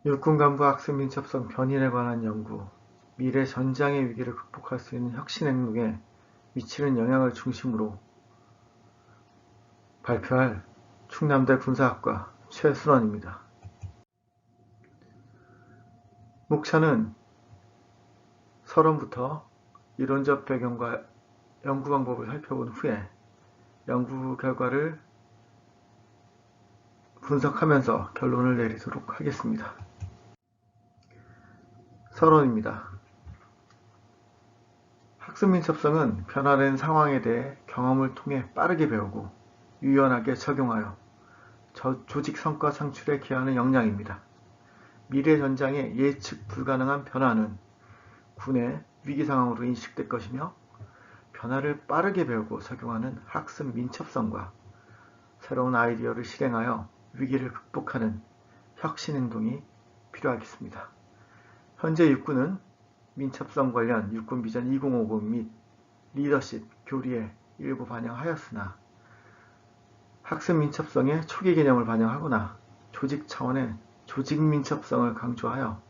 육군 간부 학습 민첩성 변이에 관한 연구, 미래 전장의 위기를 극복할 수 있는 혁신 행동에 미치는 영향을 중심으로 발표할 충남대 군사학과 최순원입니다. 목차는 서론부터 이론적 배경과 연구 방법을 살펴본 후에 연구 결과를 분석하면서 결론을 내리도록 하겠습니다. 서론입니다. 학습 민첩성은 변화된 상황에 대해 경험을 통해 빠르게 배우고 유연하게 적용하여 조직 성과 창출에 기여하는 역량입니다. 미래 전장의 예측 불가능한 변화는 군의 위기 상황으로 인식될 것이며 변화를 빠르게 배우고 적용하는 학습 민첩성과 새로운 아이디어를 실행하여 위기를 극복하는 혁신 행동이 필요하겠습니다. 현재 육군은 민첩성 관련 육군 비전 2050 및 리더십 교리에 일부 반영하였으나 학습 민첩성의 초기 개념을 반영하거나 조직 차원의 조직 민첩성을 강조하여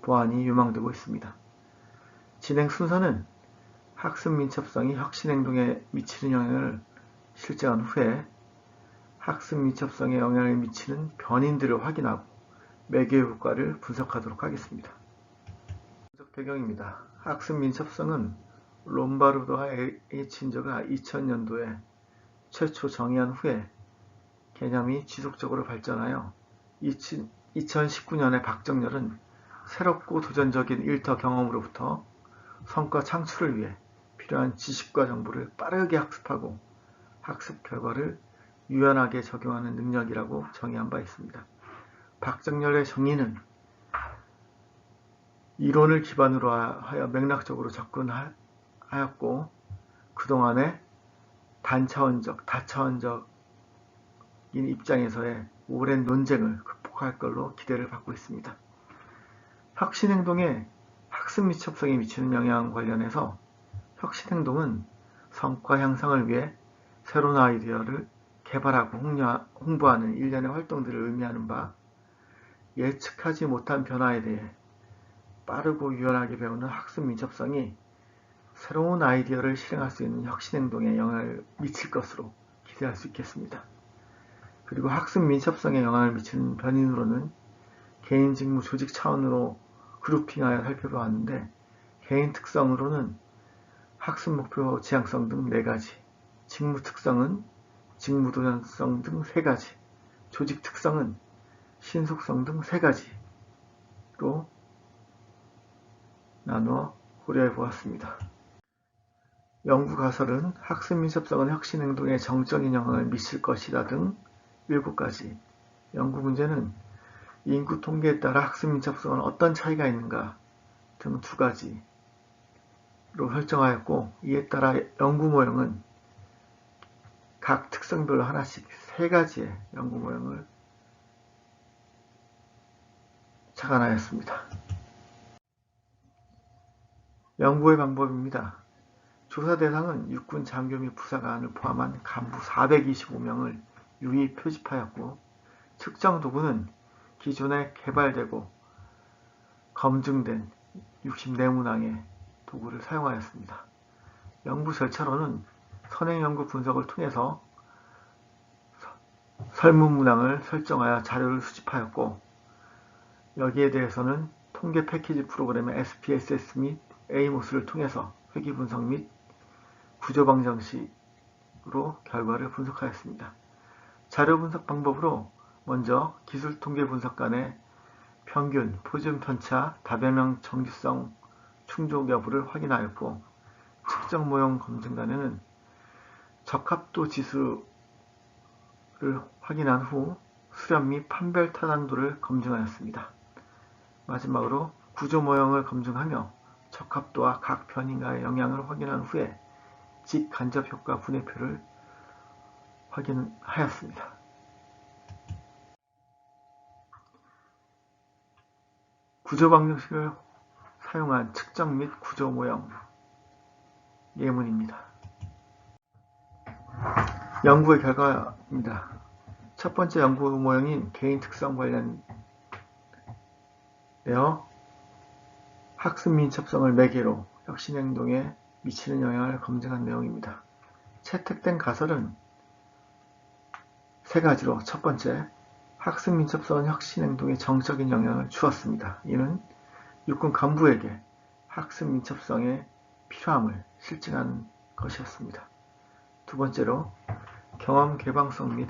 보완이 유망되고 있습니다. 진행 순서는 학습 민첩성이 혁신 행동에 미치는 영향을 실증한 후에 학습 민첩성에 영향을 미치는 변인들을 확인하고 매개 효과를 분석하도록 하겠습니다. 분석 배경입니다. 학습 민첩성은 롬바르도와 에이친저가 2000년도에 최초 정의한 후에 개념이 지속적으로 발전하여 2019년에 박정렬은 새롭고 도전적인 일터 경험으로부터 성과 창출을 위해 필요한 지식과 정보를 빠르게 학습하고 학습 결과를 유연하게 적용하는 능력이라고 정의한 바 있습니다. 박정렬의 정의는 이론을 기반으로 하여 맥락적으로 접근하였고 그동안의 단차원적, 다차원적인 입장에서의 오랜 논쟁을 극복할 걸로 기대를 받고 있습니다. 혁신행동에 학습 민첩성이 미치는 영향 관련해서 혁신행동은 성과 향상을 위해 새로운 아이디어를 개발하고 홍보하는 일련의 활동들을 의미하는 바, 예측하지 못한 변화에 대해 빠르고 유연하게 배우는 학습 민첩성이 새로운 아이디어를 실행할 수 있는 혁신행동에 영향을 미칠 것으로 기대할 수 있겠습니다. 그리고 학습 민첩성에 영향을 미치는 변인으로는 개인 직무 조직 차원으로 그룹핑하여 살펴보았는데 개인 특성으로는 학습 목표 지향성 등 4가지, 직무 특성은 직무 도전성 등 3가지, 조직 특성은 신속성 등 3가지로 나누어 고려해 보았습니다. 연구 가설은 학습 민첩성은 혁신 행동에 정적인 영향을 미칠 것이다 등 7가지, 연구 문제는 인구 통계에 따라 학습 민첩성은 어떤 차이가 있는가 등 2가지로 설정하였고 이에 따라 연구 모형은 각 특성별로 하나씩 3가지의 연구 모형을 착안하였습니다. 연구의 방법입니다. 조사 대상은 육군 장교 및 부사관을 포함한 간부 425명을 유의 표집하였고 측정 도구는 기존에 개발되고 검증된 64문항의 도구를 사용하였습니다. 연구 절차로는 선행 연구 분석을 통해서 설문 문항을 설정하여 자료를 수집하였고 여기에 대해서는 통계 패키지 프로그램의 SPSS 및 에이모스를 통해서 회귀 분석 및 구조 방정식으로 결과를 분석하였습니다. 자료 분석 방법으로 먼저 기술 통계 분석 간의 평균, 표준 편차, 다변형 정규성 충족 여부를 확인하였고 측정 모형 검증단에는 적합도 지수를 확인한 후 수렴 및 판별 타당도를 검증하였습니다. 마지막으로 구조 모형을 검증하며 적합도와 각 변인가의 영향을 확인한 후에 직간접 효과 분해표를 확인하였습니다. 구조 방정식을 사용한 측정 및 구조 모형 예문입니다. 연구의 결과입니다. 첫 번째 연구 모형인 개인 특성 관련 학습 민첩성을 매개로 혁신행동에 미치는 영향을 검증한 내용입니다. 채택된 가설은 세 가지로, 첫 번째, 학습 민첩성은 혁신행동에 정적인 영향을 주었습니다. 이는 육군 간부에게 학습 민첩성의 필요함을 실증한 것이었습니다. 두 번째로, 경험 개방성 및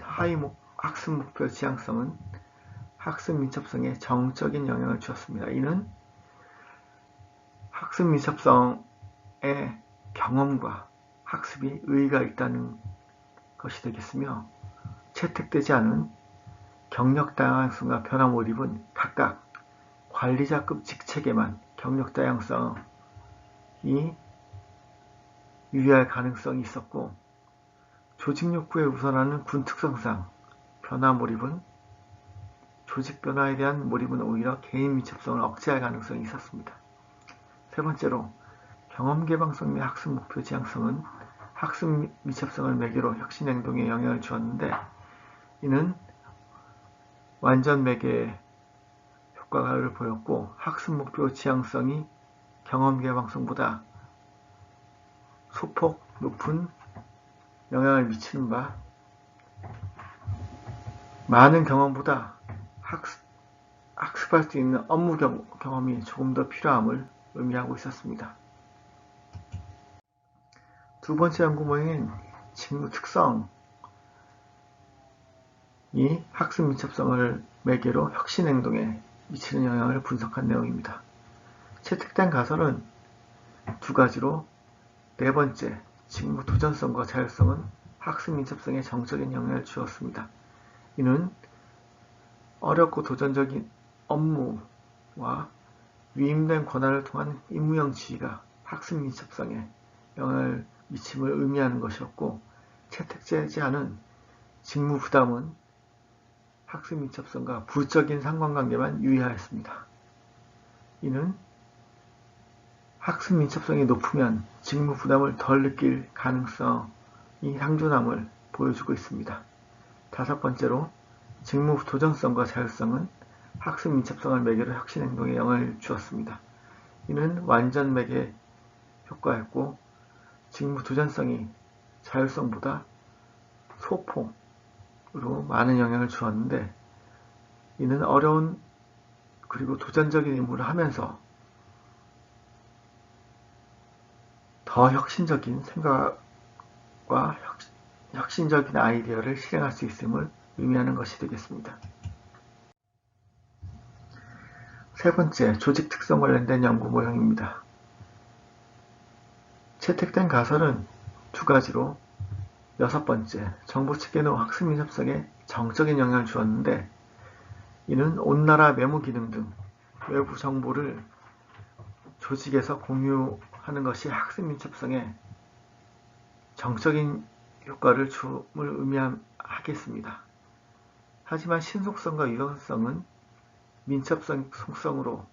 학습 목표 지향성은 학습 민첩성에 정적인 영향을 주었습니다. 이는 학습 민첩성의 경험과 학습이 의의가 있다는 것이 되겠으며, 채택되지 않은 경력 다양성과 변화 몰입은 각각 관리자급 직책에만 경력 다양성이 유의할 가능성이 있었고, 조직 욕구에 우선하는 군 특성상 변화 몰입은 조직 변화에 대한 몰입은 오히려 개인 민첩성을 억제할 가능성이 있었습니다. 세 번째로, 경험 개방성 및 학습 목표 지향성은 학습 민첩성을 매개로 혁신 행동에 영향을 주었는데, 이는 완전 매개 효과를 보였고, 학습 목표 지향성이 경험 개방성보다 소폭 높은 영향을 미치는 바, 많은 경험보다 학습할 수 있는 업무 경험이 조금 더 필요함을 의미하고 있었습니다. 두 번째 연구 모형인 직무 특성이 학습 민첩성을 매개로 혁신 행동에 미치는 영향을 분석한 내용입니다. 채택된 가설은 두 가지로, 네 번째, 직무 도전성과 자율성은 학습 민첩성에 정적인 영향을 주었습니다. 이는 어렵고 도전적인 업무와 위임된 권한을 통한 임무형 지휘가 학습 민첩성에 영향을 미침을 의미하는 것이었고, 채택되지 않은 직무 부담은 학습 민첩성과 부적인 상관관계만 유의하였습니다. 이는 학습 민첩성이 높으면 직무 부담을 덜 느낄 가능성이 상존함을 보여주고 있습니다. 다섯 번째로, 직무 도전성과 자율성은 학습 민첩성을 매개로 혁신 행동에 영향을 주었습니다. 이는 완전 매개 효과였고, 직무 도전성이 자율성보다 소폭으로 많은 영향을 주었는데, 이는 어려운 그리고 도전적인 임무를 하면서 더 혁신적인 생각과 혁신적인 아이디어를 실행할 수 있음을 의미하는 것이 되겠습니다. 세 번째, 조직 특성 관련된 연구 모형입니다. 채택된 가설은 두 가지로, 여섯 번째, 정보 체계는 학습 민첩성에 정적인 영향을 주었는데, 이는 온나라 메모 기능 등 외부 정보를 조직에서 공유하는 것이 학습 민첩성에 정적인 효과를 줌을 의미하겠습니다. 하지만 신속성과 유연성은 민첩성 속성으로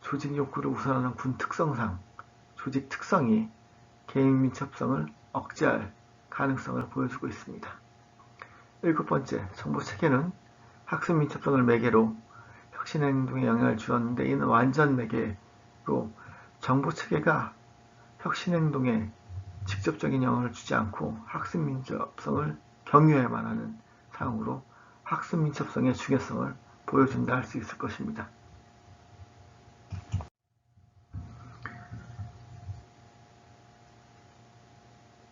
조직 욕구를 우선하는 군 특성상 조직 특성이 개인 민첩성을 억제할 가능성을 보여주고 있습니다. 일곱 번째, 정보 체계는 학습 민첩성을 매개로 혁신 행동에 영향을 주었는데, 이는 완전 매개로 정보 체계가 혁신 행동에 직접적인 영향을 주지 않고 학습 민첩성을 경유해야만 하는 사항으로 학습 민첩성의 중요성을 보여준다 할 수 있을 것입니다.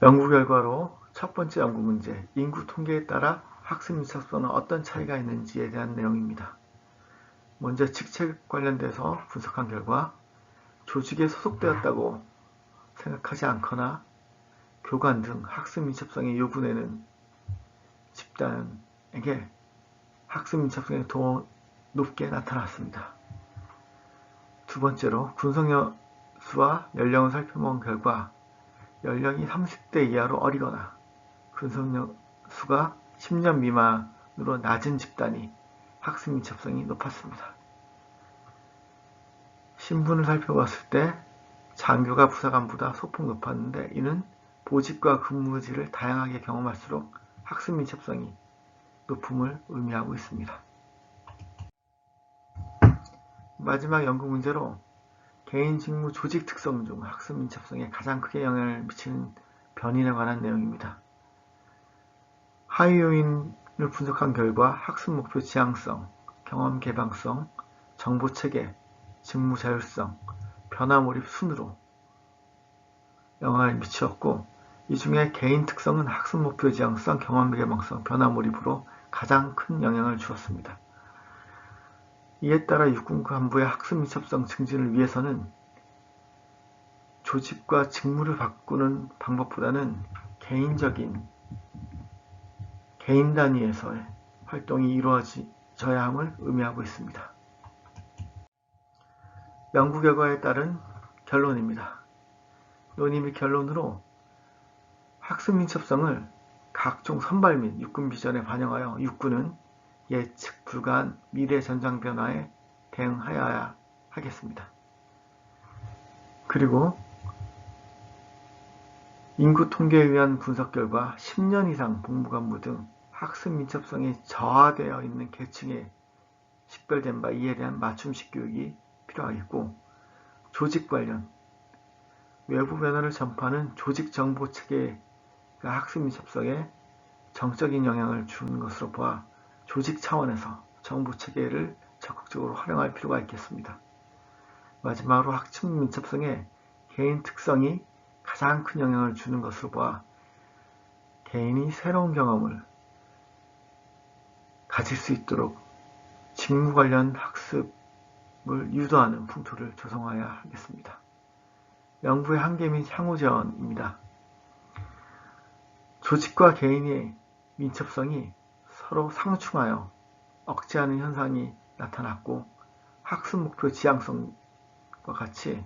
연구 결과로 첫 번째 연구 문제, 인구 통계에 따라 학습 민첩성은 어떤 차이가 있는지에 대한 내용입니다. 먼저 직책 관련돼서 분석한 결과, 조직에 소속되었다고 생각하지 않거나 교관 등 학습 민첩성에 요구되는 집단에게 학습 민첩성이 더 높게 나타났습니다. 두 번째로, 군속여수와 연령을 살펴본 결과, 연령이 30대 이하로 어리거나 군속여수가 10년 미만으로 낮은 집단이 학습 민첩성이 높았습니다. 신분을 살펴봤을 때 장교가 부사관보다 소폭 높았는데, 이는 보직과 근무지를 다양하게 경험할수록 학습 민첩성이 높음을 의미하고 있습니다. 마지막 연구 문제로 개인 직무 조직 특성 중 학습 민첩성에 가장 크게 영향을 미치는 변인에 관한 내용입니다. 하위 요인을 분석한 결과 학습 목표 지향성, 경험 개방성, 정보 체계, 직무 자율성, 변화 몰입 순으로 영향을 미치었고, 이 중에 개인 특성은 학습 목표 지향성, 경험 개방성, 변화 몰입으로 가장 큰 영향을 주었습니다. 이에 따라 육군 간부의 학습 민첩성 증진을 위해서는 조직과 직무를 바꾸는 방법보다는 개인 단위에서의 활동이 이루어져야 함을 의미하고 있습니다. 연구 결과에 따른 결론입니다. 논의 및 결론으로 학습 민첩성을 각종 선발 및 육군 비전에 반영하여 육군은 예측 불가한 미래 전장 변화에 대응하여야 하겠습니다. 그리고 인구 통계에 의한 분석 결과 10년 이상 복무간부 등 학습 민첩성이 저하되어 있는 계층에 식별된 바 이에 대한 맞춤식 교육이 필요하겠고, 조직 관련 외부 변화를 전파하는 조직 정보 체계가 학습 민첩성에 정적인 영향을 주는 것으로 보아 조직 차원에서 정보 체계를 적극적으로 활용할 필요가 있겠습니다. 마지막으로 학습 민첩성에 개인 특성이 가장 큰 영향을 주는 것으로 보아 개인이 새로운 경험을 가질 수 있도록 직무 관련 학습을 유도하는 풍토를 조성해야 하겠습니다. 연구의 한계 및 향후 제언입니다. 조직과 개인의 민첩성이 서로 상충하여 억제하는 현상이 나타났고, 학습 목표 지향성과 같이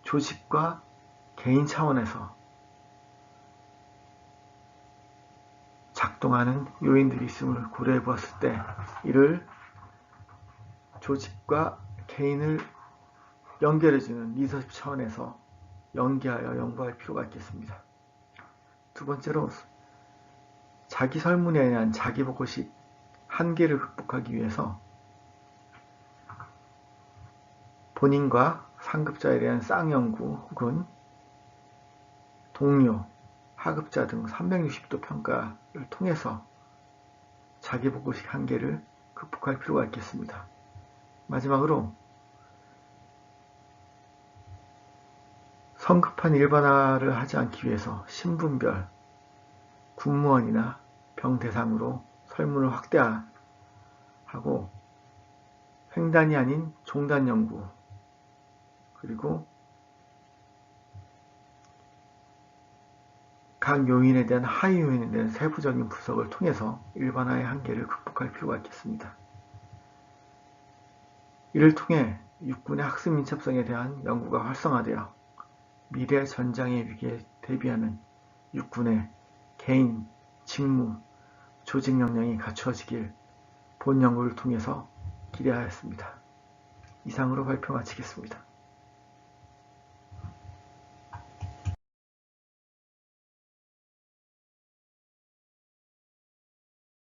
조직과 개인 차원에서 작동하는 요인들이 있음을 고려해 보았을 때 이를 조직과 개인을 연결해주는 리더십 차원에서 연계하여 연구할 필요가 있겠습니다. 두 번째로 자기 설문에 의한 자기보고식 한계를 극복하기 위해서 본인과 상급자에 대한 쌍연구 혹은 동료, 하급자 등 360도 평가를 통해서 자기보고식 한계를 극복할 필요가 있겠습니다. 마지막으로 성급한 일반화를 하지 않기 위해서 신분별, 군무원이나 병 대상으로 설문을 확대하고 횡단이 아닌 종단 연구, 그리고 각 요인에 대한 하위 요인에 대한 세부적인 분석을 통해서 일반화의 한계를 극복할 필요가 있겠습니다. 이를 통해 육군의 학습 민첩성에 대한 연구가 활성화되어 미래 전장의 위기에 대비하는 육군의 개인, 직무, 조직 역량이 갖추어지길 본 연구를 통해서 기대하였습니다. 이상으로 발표 마치겠습니다.